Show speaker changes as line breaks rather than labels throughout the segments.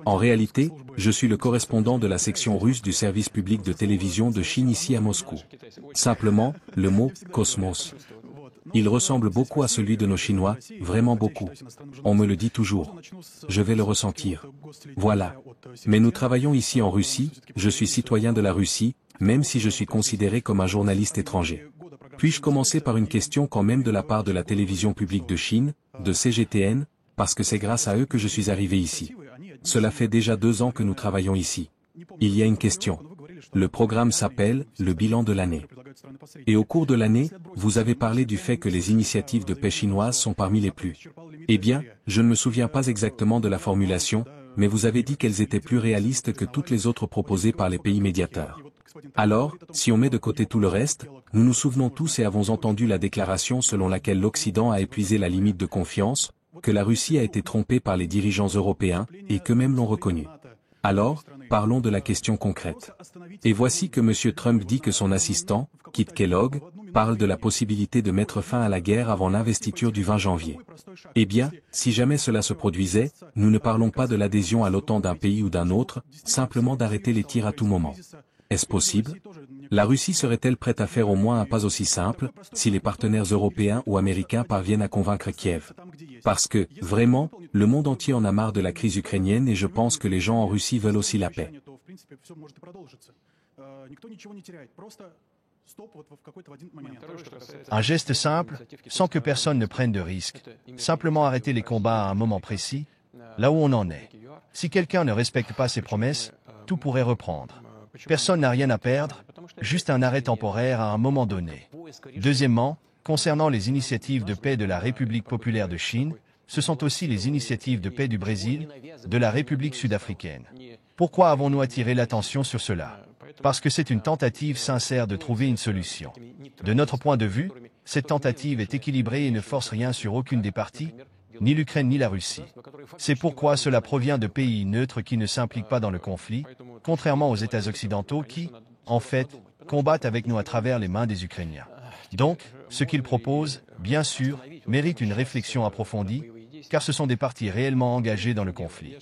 En réalité, je suis le correspondant de la section russe du service public de télévision de Chine ici à Moscou. Simplement, le mot « cosmos ». Il ressemble beaucoup à celui de nos Chinois, vraiment beaucoup. On me le dit toujours. Je vais le ressentir. Voilà. Mais nous travaillons ici en Russie, je suis citoyen de la Russie, même si je suis considéré comme un journaliste étranger. Puis-je commencer par une question quand même de la part de la télévision publique de Chine, de CGTN, parce que c'est grâce à eux que je suis arrivé ici. Cela fait déjà 2 ans que nous travaillons ici. Il y a une question. Le programme s'appelle « Le bilan de l'année ». Et au cours de l'année, vous avez parlé du fait que les initiatives de paix chinoises sont parmi les plus. Eh bien, je ne me souviens pas exactement de la formulation, mais vous avez dit qu'elles étaient plus réalistes que toutes les autres proposées par les pays médiateurs. Alors, si on met de côté tout le reste, nous nous souvenons tous et avons entendu la déclaration selon laquelle l'Occident a épuisé la limite de confiance, que la Russie a été trompée par les dirigeants européens, et qu'eux-mêmes l'ont reconnu. Alors, parlons de la question concrète. Et voici que M. Trump dit que son assistant, Kit Kellogg, parle de la possibilité de mettre fin à la guerre avant l'investiture du 20 janvier. Eh bien, si jamais cela se produisait, nous ne parlons pas de l'adhésion à l'OTAN d'un pays ou d'un autre, simplement d'arrêter les tirs à tout moment. Est-ce possible? La Russie serait-elle prête à faire au moins un pas aussi simple, si les partenaires européens ou américains parviennent à convaincre Kiev? Parce que, vraiment, le monde entier en a marre de la crise ukrainienne et je pense que les gens en Russie veulent aussi la paix.
Un geste simple, sans que personne ne prenne de risques, simplement arrêter les combats à un moment précis, là où on en est. Si quelqu'un ne respecte pas ses promesses, tout pourrait reprendre. Personne n'a rien à perdre, juste un arrêt temporaire à un moment donné. Deuxièmement, concernant les initiatives de paix de la République populaire de Chine, ce sont aussi les initiatives de paix du Brésil, de la République sud-africaine. Pourquoi avons-nous attiré l'attention sur cela? Parce que c'est une tentative sincère de trouver une solution. De notre point de vue, cette tentative est équilibrée et ne force rien sur aucune des parties, ni l'Ukraine ni la Russie. C'est pourquoi cela provient de pays neutres qui ne s'impliquent pas dans le conflit, contrairement aux États occidentaux qui, en fait, combattent avec nous à travers les mains des Ukrainiens. Donc, ce qu'ils proposent, bien sûr, mérite une réflexion approfondie, car ce sont des parties réellement engagées dans le conflit.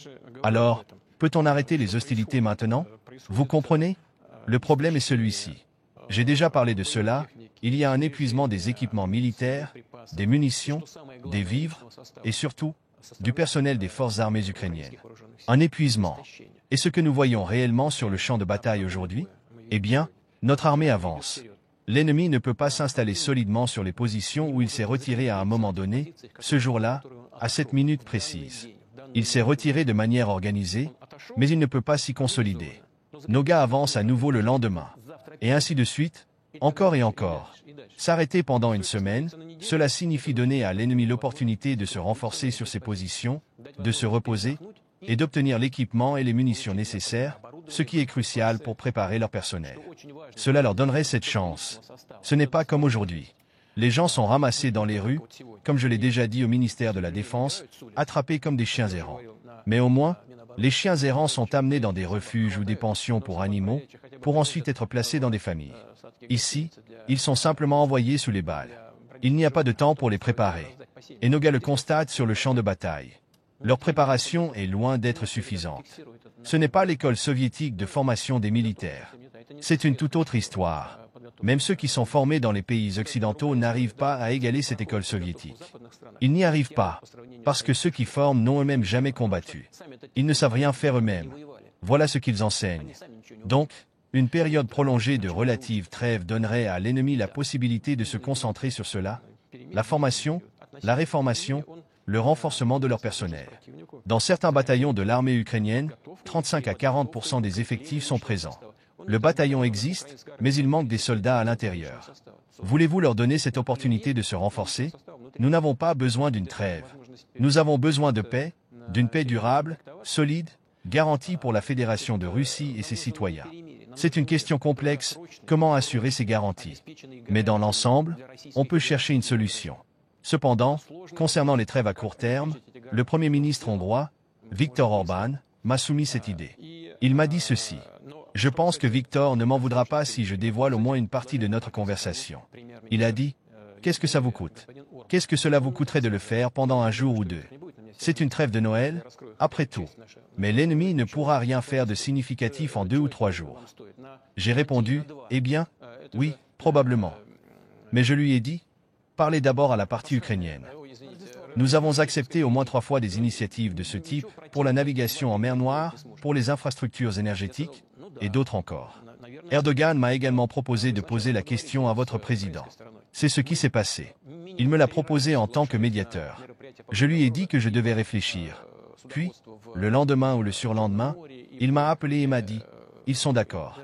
Alors, peut-on arrêter les hostilités maintenant? Vous comprenez? Le problème est celui-ci. J'ai déjà parlé de cela, il y a un épuisement des équipements militaires, des munitions, des vivres, et surtout, du personnel des forces armées ukrainiennes. Un épuisement. Et ce que nous voyons réellement sur le champ de bataille aujourd'hui? Eh bien, notre armée avance. L'ennemi ne peut pas s'installer solidement sur les positions où il s'est retiré à un moment donné, ce jour-là, à cette minute précise. Il s'est retiré de manière organisée, mais il ne peut pas s'y consolider. Nos gars avancent à nouveau le lendemain. Et ainsi de suite, encore et encore. S'arrêter pendant une semaine, cela signifie donner à l'ennemi l'opportunité de se renforcer sur ses positions, de se reposer, et d'obtenir l'équipement et les munitions nécessaires, ce qui est crucial pour préparer leur personnel. Cela leur donnerait cette chance. Ce n'est pas comme aujourd'hui. Les gens sont ramassés dans les rues, comme je l'ai déjà dit au ministère de la Défense, attrapés comme des chiens errants. Mais au moins, les chiens errants sont amenés dans des refuges ou des pensions pour animaux, pour ensuite être placés dans des familles. Ici, ils sont simplement envoyés sous les balles. Il n'y a pas de temps pour les préparer. Et nos gars le constatent sur le champ de bataille. Leur préparation est loin d'être suffisante. Ce n'est pas l'école soviétique de formation des militaires. C'est une toute autre histoire. Même ceux qui sont formés dans les pays occidentaux n'arrivent pas à égaler cette école soviétique. Ils n'y arrivent pas, parce que ceux qui forment n'ont eux-mêmes jamais combattu. Ils ne savent rien faire eux-mêmes. Voilà ce qu'ils enseignent. Donc, une période prolongée de relative trêve donnerait à l'ennemi la possibilité de se concentrer sur cela, la formation, la réformation, le renforcement de leur personnel. Dans certains bataillons de l'armée ukrainienne, 35 à 40% des effectifs sont présents. Le bataillon existe, mais il manque des soldats à l'intérieur. Voulez-vous leur donner cette opportunité de se renforcer? Nous n'avons pas besoin d'une trêve. Nous avons besoin de paix, d'une paix durable, solide, garantie pour la Fédération de Russie et ses citoyens. C'est une question complexe, comment assurer ces garanties. Mais dans l'ensemble, on peut chercher une solution. Cependant, concernant les trêves à court terme, le Premier ministre hongrois, Viktor Orban, m'a soumis cette idée. Il m'a dit ceci. Je pense que Victor ne m'en voudra pas si je dévoile au moins une partie de notre conversation. Il a dit, « Qu'est-ce que ça vous coûte? Qu'est-ce que cela vous coûterait de le faire pendant un jour ou deux? C'est une trêve de Noël, après tout. Mais l'ennemi ne pourra rien faire de significatif en 2 ou 3 jours. J'ai répondu, eh bien, oui, probablement. Mais je lui ai dit, parlez d'abord à la partie ukrainienne. Nous avons accepté au moins 3 fois des initiatives de ce type pour la navigation en mer Noire, pour les infrastructures énergétiques, et d'autres encore. Erdogan m'a également proposé de poser la question à votre président. C'est ce qui s'est passé. Il me l'a proposé en tant que médiateur. Je lui ai dit que je devais réfléchir. Puis, le lendemain ou le surlendemain, il m'a appelé et m'a dit, ils sont d'accord.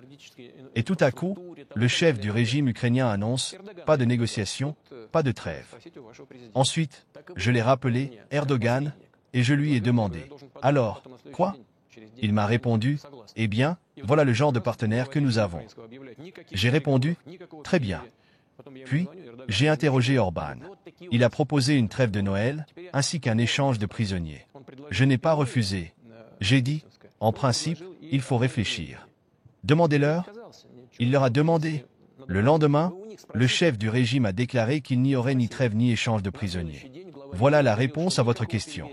Et tout à coup, le chef du régime ukrainien annonce, pas de négociation, pas de trêve. Ensuite, je l'ai rappelé, Erdogan, et je lui ai demandé, alors, quoi? Il m'a répondu, eh bien, voilà le genre de partenaire que nous avons. J'ai répondu, très bien. Puis, j'ai interrogé Orban. Il a proposé une trêve de Noël, ainsi qu'un échange de prisonniers. Je n'ai pas refusé. J'ai dit, en principe, il faut réfléchir. Demandez-leur. Il leur a demandé. Le lendemain, le chef du régime a déclaré qu'il n'y aurait ni trêve ni échange de prisonniers. Voilà la réponse à votre question.